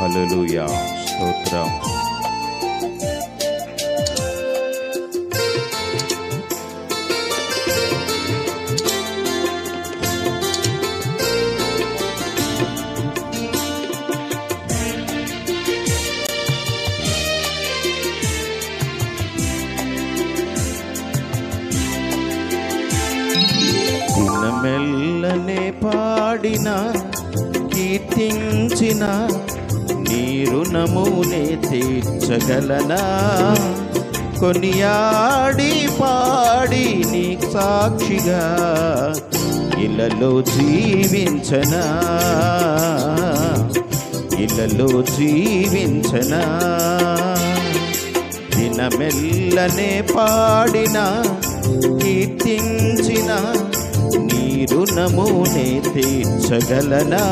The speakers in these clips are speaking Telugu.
హల్లెలూయా, స్తోత్రం. దినమెల్లనే పాడిన కీర్తించిన నీ రుణమునే తీర్చగలనా? కొనియాడి పాడి నీ సాక్షిగా ఇలలో జీవించనా? ఇలలో జీవించనా? దినమెల్లనే పాడిన కీర్తించిన నీ రుణమునే తీర్చగలనా?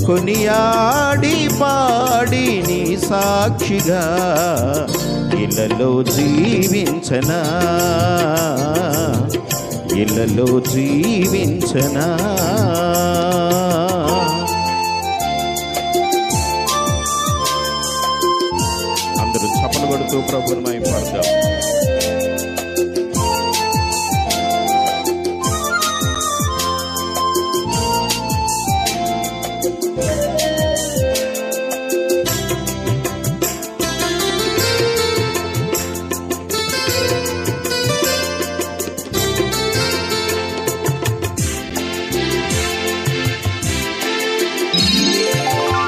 కొనియాడి పాడి నీ సాక్షిగా ఇలలో జీవించనా? ఇలలో జీవించనా? అందరూ చప్పలు కొడుతూ ప్రభువుని మహిమపడదాం.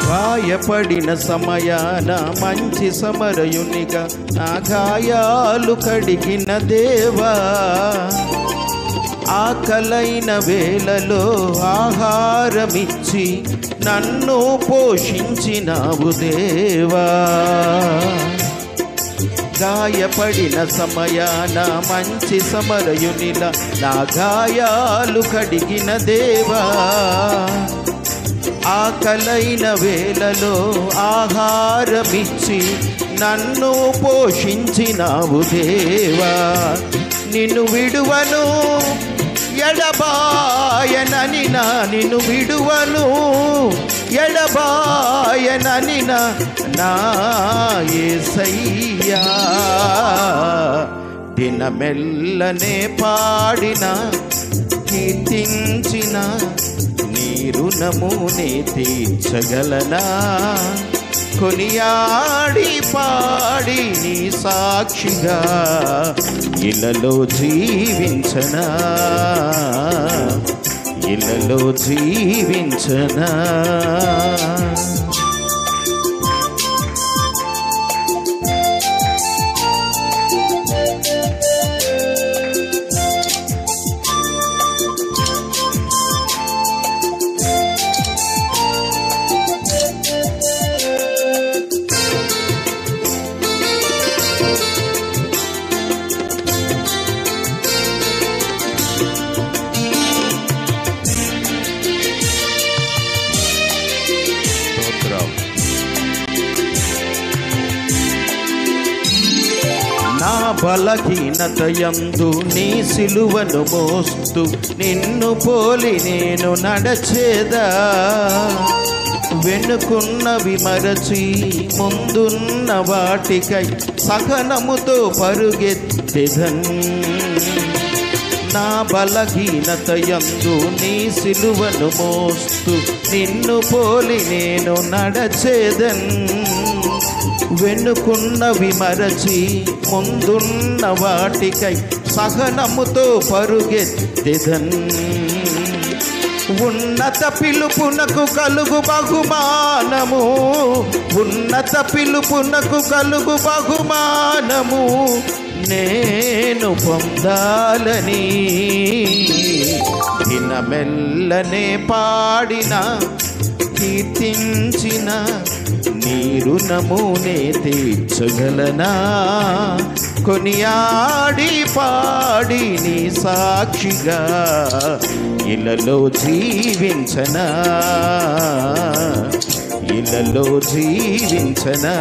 గాయపడిన సమయాన మంచి సమరయునిగా నా గాయాలు కడిగిన దేవా, ఆకలైన వేళలో ఆహారమిచ్చి నన్ను పోషించినావు దేవా. గాయపడిన సమయాన మంచి సమరయునిలా నా గాయాలు కడిగిన దేవా, ఆకలైన వేళలో ఆహారమిచ్చి నన్ను పోషించినావు దేవా. నిన్ను విడువను ఎడబాయనని నిన్ను విడువను ఎడబాయనని నా యేసయ్యా. దినమెల్లనే పాడిన కీర్తించిన నీ రుణమునే తీర్చగలనా? కొనియాడి పాడి నీ సాక్షిగా ఇలలో జీవించనా? ఇలలో జీవించనా? నా బలహీనతయందు నీ సిలువను మోస్తూ నిన్ను పోలి నేను నడచేదా. వెనుకున్నవి మరచి ముందున్న వాటికై సహనముతో పరుగెత్తెదన్. నా బలహీనతయందు నీ సిలువను మోస్తూ నిన్ను పోలి నేను నడచేదన్. వెనుకున్నవి మరచి ముందున్న వాటికై సహనముతో పరుగెత్తెదన్. ఉన్నత పిలుపునకు కలుగు బహుమానము, ఉన్నత పిలుపునకు కలుగు బహుమానము నేను పొందాలని దినమెల్లనే పాడిన కీర్తించిన నీ రుణమునే తీర్చగలనా? కొనియాడి పాడి నీ సాక్షిగా ఇలలో జీవించనా? ఇలలో జీవించనా?